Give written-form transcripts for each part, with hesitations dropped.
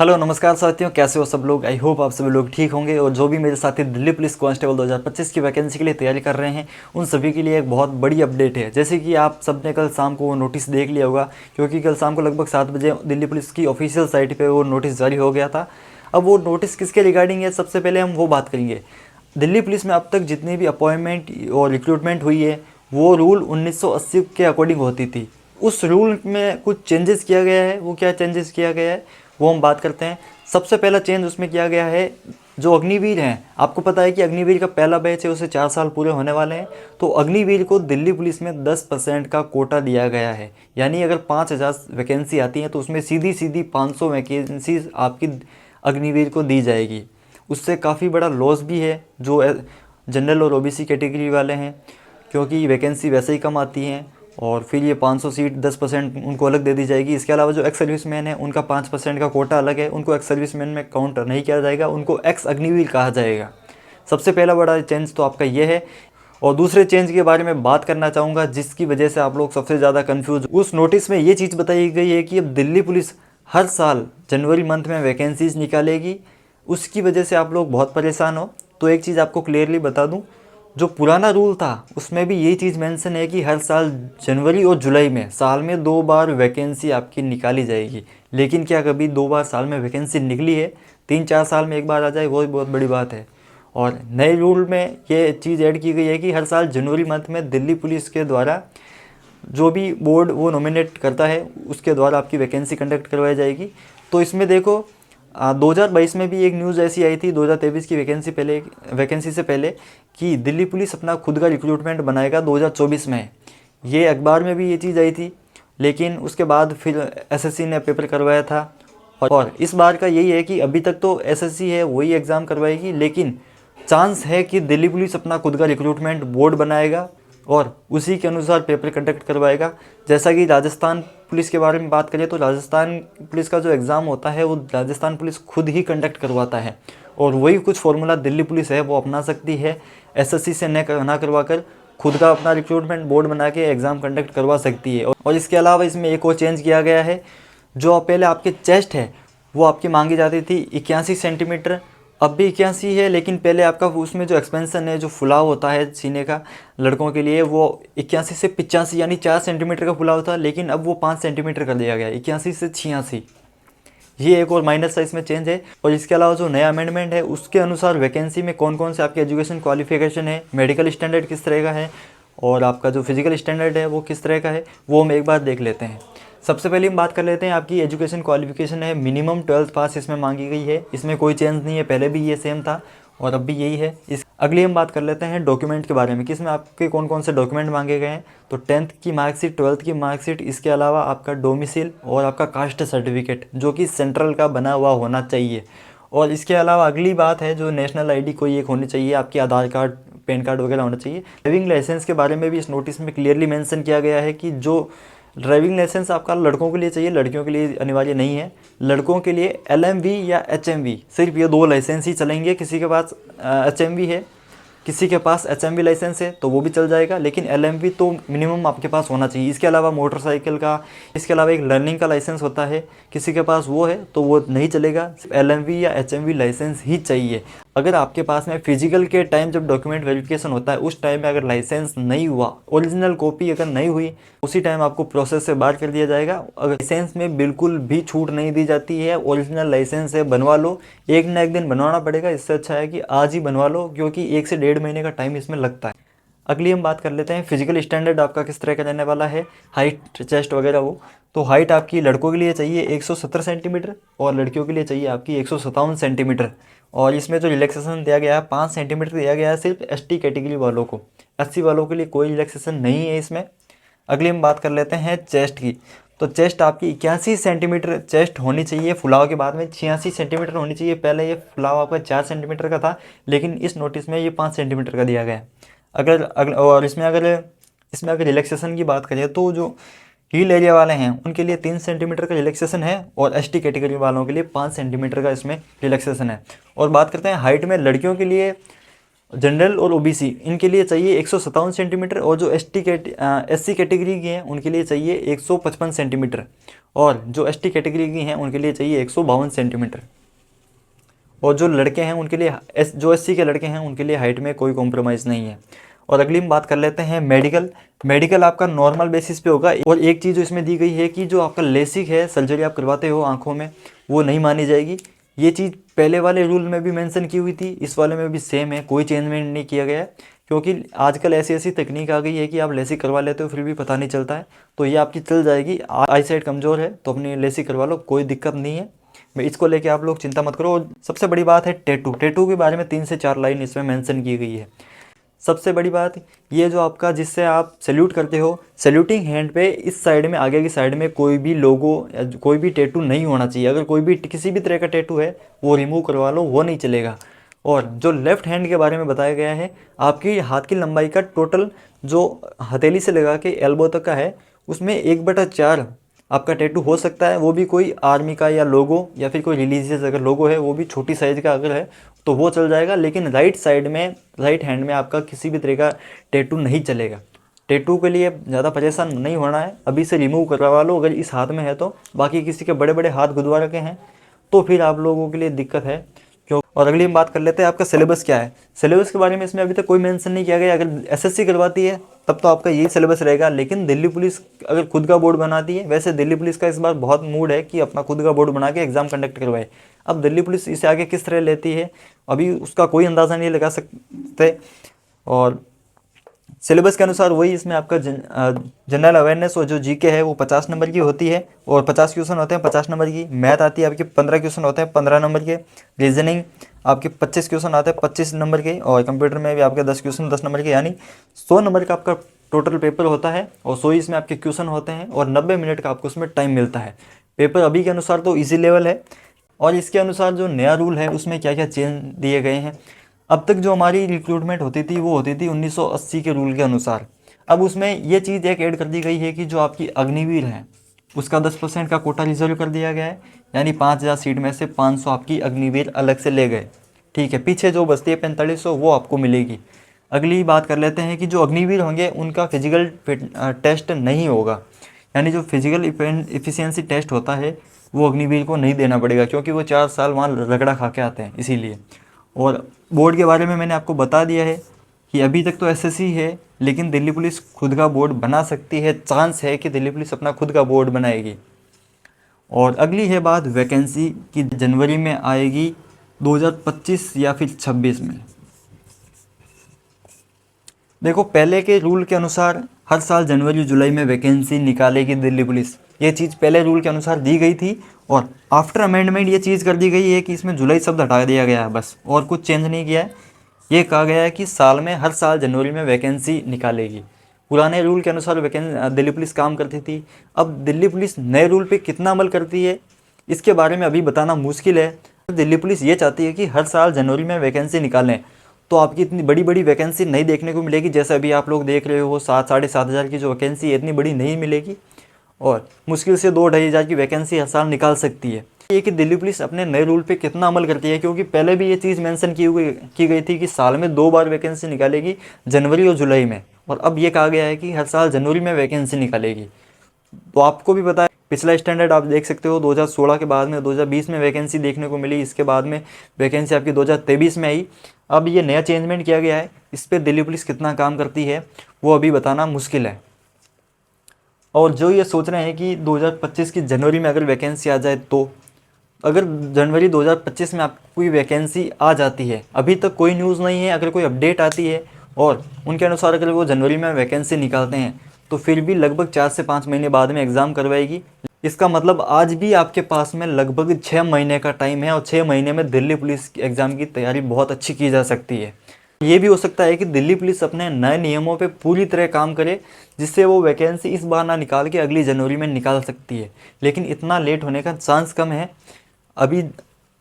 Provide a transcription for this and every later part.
Hello नमस्कार साथियों, कैसे हो सब लोग। आई होप आप सभी लोग ठीक होंगे। और जो भी मेरे साथी दिल्ली पुलिस कांस्टेबल 2025 की वैकेंसी के लिए तैयारी कर रहे हैं उन सभी के लिए एक बहुत बड़ी अपडेट है। जैसे कि आप सबने कल शाम को वो नोटिस देख लिया होगा, क्योंकि कल शाम को लगभग 7 बजे दिल्ली पुलिस की ऑफिशियल साइट पर वो नोटिस जारी हो गया था। अब वो नोटिस किसके रिगार्डिंग है, सबसे पहले हम वो बात करेंगे। दिल्ली पुलिस में अब तक जितनी भी अपॉइंटमेंट और रिक्रूटमेंट हुई है वो रूल 1980 के अकॉर्डिंग होती थी। उस रूल में कुछ चेंजेस किया गया है। वो क्या चेंजेस किया गया है वो हम बात करते हैं। सबसे पहला चेंज उसमें किया गया है, जो अग्निवीर हैं, आपको पता है कि अग्निवीर का पहला बैच है, उसे 4 साल पूरे होने वाले हैं। तो अग्निवीर को दिल्ली पुलिस में 10% का कोटा दिया गया है। यानी अगर 5000 वैकेंसी आती हैं तो उसमें सीधी सीधी 500 वैकेंसीज आपकी अग्निवीर को दी जाएगी। उससे काफ़ी बड़ा लॉस भी है जो जनरल और ओबीसी कैटेगरी वाले हैं, क्योंकि वैकेंसी वैसे ही कम आती हैं। और फिर ये 500 सीट 10% उनको अलग दे दी जाएगी। इसके अलावा जो एक्स सर्विसमैन है उनका 5% का कोटा अलग है, उनको एक्स सर्विसमैन में काउंट नहीं किया जाएगा, उनको एक्स अग्निवीर कहा जाएगा। सबसे पहला बड़ा चेंज तो आपका ये है। और दूसरे चेंज के बारे में बात करना चाहूँगा जिसकी वजह से आप लोग सबसे ज़्यादा कन्फ्यूज। उस नोटिस में ये चीज़ बताई गई है कि अब दिल्ली पुलिस हर साल जनवरी मंथ में वैकेंसीज निकालेगी। उसकी वजह से आप लोग बहुत परेशान हो। तो एक चीज़ आपको क्लियरली बता दूँ, जो पुराना रूल था उसमें भी यही चीज़ मेंशन है कि हर साल जनवरी और जुलाई में साल में 2 बार वैकेंसी आपकी निकाली जाएगी। लेकिन क्या कभी 2 बार साल में वैकेंसी निकली है? 3-4 साल में एक बार आ जाए वो बहुत बड़ी बात है। और नए रूल में ये चीज़ ऐड की गई है कि हर साल जनवरी मंथ में दिल्ली पुलिस के द्वारा जो भी बोर्ड वो नॉमिनेट करता है उसके द्वारा आपकी वैकेंसी कंडक्ट करवाई जाएगी। तो इसमें देखो 2022 में भी एक न्यूज़ ऐसी आई थी 2023 की वैकेंसी से पहले कि दिल्ली पुलिस अपना खुद का रिक्रूटमेंट बनाएगा 2024 में। ये अखबार में भी ये चीज़ आई थी, लेकिन उसके बाद फिर एसएससी ने पेपर करवाया था। और इस बार का यही है कि अभी तक तो एसएससी है वही एग्ज़ाम करवाएगी, लेकिन चांस है कि दिल्ली पुलिस अपना खुद का रिक्रूटमेंट बोर्ड बनाएगा और उसी के अनुसार पेपर कंडक्ट करवाएगा। जैसा कि राजस्थान पुलिस के बारे में बात करें तो राजस्थान पुलिस का जो एग्ज़ाम होता है वो राजस्थान पुलिस खुद ही कंडक्ट करवाता है। और वही कुछ फॉर्मूला दिल्ली पुलिस है वो अपना सकती है, एसएससी से ना करवा कर खुद का अपना रिक्रूटमेंट बोर्ड बना के एग्ज़ाम कंडक्ट करवा सकती है। और इसके अलावा इसमें एक और चेंज किया गया है। जो पहले आपके चेस्ट है वो आपकी मांगी जाती थी 81 सेंटीमीटर, अब भी 81 है। लेकिन पहले आपका उसमें जो एक्सपेंसन है, जो फुलाव होता है सीने का लड़कों के लिए, वो 81 से 85 यानी 4 सेंटीमीटर का फुलाव था। लेकिन अब वो 5 सेंटीमीटर कर दिया गया, 81 से 86। ये एक और माइनर सा इसमें चेंज है। और इसके अलावा जो नया अमेंडमेंट है उसके अनुसार वैकेंसी में कौन कौन से आपके एजुकेशन क्वालिफिकेशन है, मेडिकल स्टैंडर्ड किस तरह का है और आपका जो फिजिकल स्टैंडर्ड है वो किस तरह का है वो हम एक बार देख लेते हैं। सबसे पहले हम बात कर लेते हैं आपकी एजुकेशन क्वालिफिकेशन है, मिनिमम 12th पास इसमें मांगी गई है। इसमें कोई चेंज नहीं है, पहले भी ये सेम था और अब भी यही है। अगली हम बात कर लेते हैं डॉक्यूमेंट के बारे में कि इसमें आपके कौन कौन से डॉक्यूमेंट मांगे गए हैं। तो 10th की मार्कशीट, 12th की मार्कशीट, इसके अलावा आपका डोमिसाइल और आपका कास्ट सर्टिफिकेट जो कि सेंट्रल का बना हुआ होना चाहिए। और इसके अलावा अगली बात है जो नेशनल आईडी कोई एक होनी चाहिए, आपकी आधार कार्ड, पैन कार्ड वगैरह होना चाहिए। ड्राइविंग लाइसेंस के बारे में भी इस नोटिस में क्लियरली मेंशन किया गया है कि जो ड्राइविंग लाइसेंस आपका लड़कों के लिए चाहिए, लड़कियों के लिए अनिवार्य नहीं है। लड़कों के लिए LMV या HMV, सिर्फ ये 2 लाइसेंस ही चलेंगे। किसी के पास HMV है, किसी के पास HMV लाइसेंस है तो वो भी चल जाएगा, लेकिन LMV तो मिनिमम आपके पास होना चाहिए। इसके अलावा मोटरसाइकिल का, इसके अलावा एक लर्निंग का लाइसेंस होता है, किसी के पास वो है तो वो नहीं चलेगा, सिर्फ LMV या HMV लाइसेंस ही चाहिए। अगर आपके पास में फिजिकल के टाइम जब डॉक्यूमेंट वेरिफिकेशन होता है उस टाइम में अगर लाइसेंस नहीं हुआ, ओरिजिनल कॉपी अगर नहीं हुई, उसी टाइम आपको प्रोसेस से बाहर कर दिया जाएगा। अगर लाइसेंस में बिल्कुल भी छूट नहीं दी जाती है, ओरिजिनल लाइसेंस है बनवा लो, एक ना एक दिन बनवाना पड़ेगा। इससे अच्छा है कि आज ही बनवा लो, क्योंकि 1 से 1.5 महीने का टाइम इसमें लगता है। अगली हम बात कर लेते हैं फिजिकल स्टैंडर्ड आपका किस तरह का रहने वाला है, हाइट, चेस्ट वगैरह वो। तो हाइट आपकी लड़कों के लिए चाहिए 170 सेंटीमीटर और लड़कियों के लिए चाहिए आपकी 157 सेंटीमीटर। और इसमें जो रिलैक्सेशन दिया गया है 5 सेंटीमीटर दिया गया है सिर्फ ST कैटेगरी वालों को, SC वालों के लिए कोई रिलैक्सेशन नहीं है इसमें। अगली हम बात कर लेते हैं चेस्ट की। तो चेस्ट आपकी 81 सेंटीमीटर चेस्ट होनी चाहिए, फुलाव के बाद में 86 सेंटीमीटर होनी चाहिए। पहले ये फुलाव आपका 4 सेंटीमीटर का था, लेकिन इस नोटिस में ये 5 सेंटीमीटर का दिया गया है। और इसमें अगर रिलैक्सेशन की बात करें तो जो हील एरिया वाले हैं उनके लिए 3 सेंटीमीटर का रिलैक्सेशन है और ST कैटेगरी वालों के लिए 5 सेंटीमीटर का इसमें रिलैक्सेशन है। और बात करते हैं हाइट में, लड़कियों के लिए जनरल और OBC इनके लिए चाहिए 157 सेंटीमीटर और जो SC कैटेगरी के हैं उनके लिए चाहिए 155 सेंटीमीटर। और जो एसटी कैटेगरी की हैं उनके लिए चाहिए 152 सेंटीमीटर। और जो लड़के हैं उनके लिए जो एससी के लड़के हैं उनके लिए हाइट में कोई कॉम्प्रोमाइज़ नहीं है। और अगली हम बात कर लेते हैं मेडिकल। मेडिकल आपका नॉर्मल बेसिस पे होगा। और एक चीज़ जो इसमें दी गई है कि जो आपका लेसिक है, सर्जरी आप करवाते हो आंखों में, वो नहीं मानी जाएगी। ये चीज़ पहले वाले रूल में भी मेंशन की हुई थी, इस वाले में भी सेम है, कोई चेंजमेंट नहीं किया गया है। क्योंकि आजकल ऐसी ऐसी तकनीक आ गई है कि आप लेसिक करवा लेते हो फिर भी पता नहीं चलता है, तो ये आपकी चल जाएगी। आई साइड कमज़ोर है तो अपनी लेसिक करवा लो, कोई दिक्कत नहीं है। मैं इसको लेके आप लोग चिंता मत करो। और सबसे बड़ी बात है टैटू। टैटू के बारे में 3 से 4 लाइन इसमें मेंशन की गई है। सबसे बड़ी बात ये जो आपका जिससे आप सैल्यूट करते हो, सैल्यूटिंग हैंड पे इस साइड में, आगे की साइड में कोई भी लोगो या कोई भी टैटू नहीं होना चाहिए। अगर कोई भी किसी भी तरह का टैटू है वो रिमूव करवा लो, वो नहीं चलेगा। और जो लेफ़्ट हैंड के बारे में बताया गया है, आपकी हाथ की लंबाई का टोटल जो हथेली से लगा के एल्बो तक का है, उसमें 1/4 आपका टैटू हो सकता है। वो भी कोई आर्मी का या लोगो या फिर कोई रिलीजियस अगर लोगो है, वो भी छोटी साइज़ का अगर है तो वो चल जाएगा। लेकिन राइट साइड में, राइट हैंड में आपका किसी भी तरह का टैटू नहीं चलेगा। टैटू के लिए ज़्यादा परेशान नहीं होना है, अभी से रिमूव करवा लो अगर इस हाथ में है तो। बाकी किसी के बड़े बड़े हाथ गुदवा रखे हैं तो फिर आप लोगों के लिए दिक्कत है क्यों। और अगली हम बात कर लेते हैं आपका सिलेबस क्या है। सिलेबस के बारे में इसमें अभी तक कोई मेंशन नहीं किया गया। अगर एसएससी करवाती है तब तो आपका यही सिलेबस रहेगा। लेकिन दिल्ली पुलिस अगर खुद का बोर्ड बनाती है, वैसे दिल्ली पुलिस का इस बार बहुत मूड है कि अपना खुद का बोर्ड बना के एग्ज़ाम कंडक्ट करवाए। अब दिल्ली पुलिस इसे आगे किस तरह लेती है अभी उसका कोई अंदाज़ा नहीं लगा सकते। और सिलेबस के अनुसार वही इसमें आपका जनरल अवेयरनेस और जो जीके है वो 50 नंबर की होती है और 50 क्वेश्चन होते हैं 50 नंबर की। मैथ आती है आपकी 15 क्वेश्चन होते हैं 15 नंबर के। रीजनिंग आपके 25 क्वेश्चन आते हैं 25 नंबर के। और कंप्यूटर में भी आपके 10 क्वेश्चन 10 नंबर के, यानी 100 नंबर का आपका टोटल पेपर होता है। और 100 इसमें आपके क्वेश्चन होते हैं और 90 मिनट का आपको उसमें टाइम मिलता है। पेपर अभी के अनुसार तो ईजी लेवल है। और इसके अनुसार जो नया रूल है उसमें क्या क्या चेंज दिए गए हैं। अब तक जो हमारी रिक्रूटमेंट होती थी वो होती थी 1980 के रूल के अनुसार। अब उसमें ये चीज़ एक ऐड कर दी गई है कि जो आपकी अग्निवीर हैं उसका 10% का कोटा रिजर्व कर दिया गया है। यानी 5000 सीट में से 500 आपकी अग्निवीर अलग से ले गए, ठीक है। पीछे जो बचती है 4500 वो आपको मिलेगी। अगली बात कर लेते हैं कि जो अग्निवीर होंगे उनका फिजिकल टेस्ट नहीं होगा। यानी जो फिजिकल इफिशियंसी टेस्ट होता है वो अग्निवीर को नहीं देना पड़ेगा, क्योंकि वो 4 साल वहाँ रगड़ा खा के आते हैं इसीलिए। और बोर्ड के बारे में मैंने आपको बता दिया है कि अभी तक तो एसएससी है, लेकिन दिल्ली पुलिस खुद का बोर्ड बना सकती है। चांस है कि दिल्ली पुलिस अपना खुद का बोर्ड बनाएगी। और अगली है बात वैकेंसी की, जनवरी में आएगी 2025 या फिर 26 में। देखो पहले के रूल के अनुसार हर साल जनवरी जुलाई में वैकेंसी निकालेगी दिल्ली पुलिस। ये चीज़ पहले रूल के अनुसार दी गई थी और आफ्टर अमेंडमेंट ये चीज़ कर दी गई है कि इसमें जुलाई शब्द हटा दिया गया है बस, और कुछ चेंज नहीं किया है। ये कहा गया है कि साल में हर साल जनवरी में वैकेंसी निकालेगी। पुराने रूल के अनुसार दिल्ली पुलिस काम करती थी। अब दिल्ली पुलिस नए रूल पे कितना अमल करती है इसके बारे में अभी बताना मुश्किल है। दिल्ली पुलिस ये चाहती है कि हर साल जनवरी में वैकेंसी निकालें, तो आपकी इतनी बड़ी बड़ी वैकेंसी नहीं देखने को मिलेगी। जैसे अभी आप लोग देख रहे हो 7-7.5 की जो वैकेंसी है इतनी बड़ी नहीं मिलेगी, और मुश्किल से 2-2.5 की वैकेंसी हर साल निकाल सकती है। ये कि दिल्ली पुलिस अपने नए रूल पे कितना अमल करती है, क्योंकि पहले भी ये चीज़ मेंशन की गई थी कि साल में 2 बार वैकेंसी निकालेगी, जनवरी और जुलाई में। और अब ये कहा गया है कि हर साल जनवरी में वैकेंसी निकालेगी। तो आपको भी पता है पिछला स्टैंडर्ड आप देख सकते हो 2016 के बाद में 2020 में वैकेंसी देखने को मिली। इसके बाद में वैकेंसी आपकी 2023 में आई। अब ये नया चेंजमेंट किया गया है, इस पर दिल्ली पुलिस कितना काम करती है वो अभी बताना मुश्किल है। और जो ये सोच रहे हैं कि 2025 की जनवरी में अगर वैकेंसी आ जाए, तो अगर जनवरी 2025 में आपको कोई वैकेंसी आ जाती है, अभी तक कोई न्यूज़ नहीं है, अगर कोई अपडेट आती है और उनके अनुसार अगर वो जनवरी में वैकेंसी निकालते हैं, तो फिर भी लगभग 4 से 5 महीने बाद में एग्ज़ाम करवाएगी। इसका मतलब आज भी आपके पास में लगभग 6 महीने का टाइम है, और 6 महीने में दिल्ली पुलिस एग्ज़ाम की तैयारी बहुत अच्छी की जा सकती है। ये भी हो सकता है कि दिल्ली पुलिस अपने नए नियमों पे पूरी तरह काम करे, जिससे वो वैकेंसी इस बार ना निकाल के अगली जनवरी में निकाल सकती है। लेकिन इतना लेट होने का चांस कम है। अभी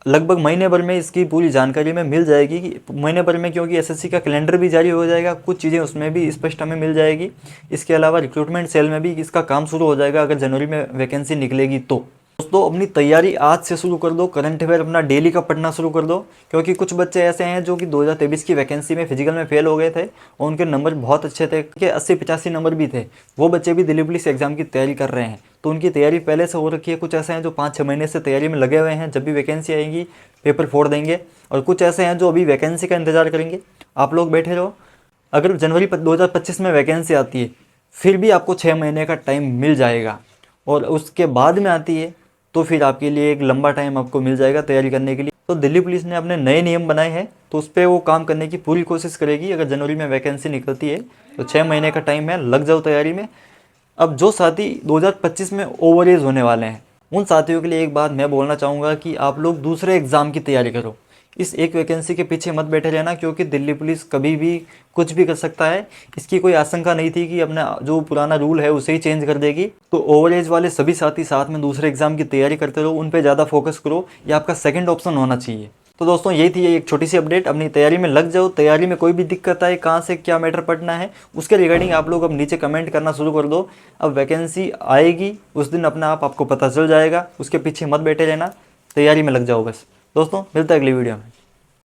लगभग महीने भर में इसकी पूरी जानकारी में मिल जाएगी कि महीने भर में, क्योंकि एसएससी का कैलेंडर भी जारी हो जाएगा, कुछ चीज़ें उसमें भी स्पष्ट हमें मिल जाएगी। इसके अलावा रिक्रूटमेंट सेल में भी इसका काम शुरू हो जाएगा अगर जनवरी में वैकेंसी निकलेगी तो। दोस्तों अपनी तैयारी आज से शुरू कर दो, करंट अफेयर अपना डेली का पढ़ना शुरू कर दो, क्योंकि कुछ बच्चे ऐसे हैं जो कि 2023 की वैकेंसी में फिजिकल में फेल हो गए थे और उनके नंबर बहुत अच्छे थे, कि 80-85 नंबर भी थे। वो बच्चे भी दिल्ली पुलिस एग्जाम की तैयारी कर रहे हैं, तो उनकी तैयारी पहले से हो रखी है। कुछ ऐसे हैं जो 5-6 महीने से तैयारी में लगे हुए हैं, जब भी वैकेंसी आएगी पेपर फोड़ देंगे। और कुछ ऐसे हैं जो अभी वैकेंसी का इंतजार करेंगे। आप लोग बैठे रहो, अगर जनवरी 2025 में वैकेंसी आती है फिर भी आपको 6 महीने का टाइम मिल जाएगा, और उसके बाद में आती है तो फिर आपके लिए एक लंबा टाइम आपको मिल जाएगा तैयारी करने के लिए। तो दिल्ली पुलिस ने अपने नए नियम बनाए हैं, तो उस पर वो काम करने की पूरी कोशिश करेगी। अगर जनवरी में वैकेंसी निकलती है तो 6 महीने का टाइम है, लग जाओ तैयारी में। अब जो साथी 2025 में ओवर एज होने वाले हैं, उन साथियों के लिए एक बात मैं बोलना चाहूँगा कि आप लोग दूसरे एग्ज़ाम की तैयारी करो। इस एक वैकेंसी के पीछे मत बैठे रहना, क्योंकि दिल्ली पुलिस कभी भी कुछ भी कर सकता है। इसकी कोई आशंका नहीं थी कि अपना जो पुराना रूल है उसे ही चेंज कर देगी। तो ओवर एज वाले सभी साथी साथ में दूसरे एग्जाम की तैयारी करते रहो, उन पे ज़्यादा फोकस करो, ये आपका सेकंड ऑप्शन होना चाहिए। तो दोस्तों यही थी एक छोटी सी अपडेट, अपनी तैयारी में लग जाओ। तैयारी में कोई भी दिक्कत आए, कहाँ से क्या मैटर पढ़ना है, उसके रिगार्डिंग आप लोग अब नीचे कमेंट करना शुरू कर दो। अब वैकेंसी आएगी उस दिन अपना आपको पता चल जाएगा, उसके पीछे मत बैठे रहना, तैयारी में लग जाओ बस। दोस्तों मिलता है अगली वीडियो में।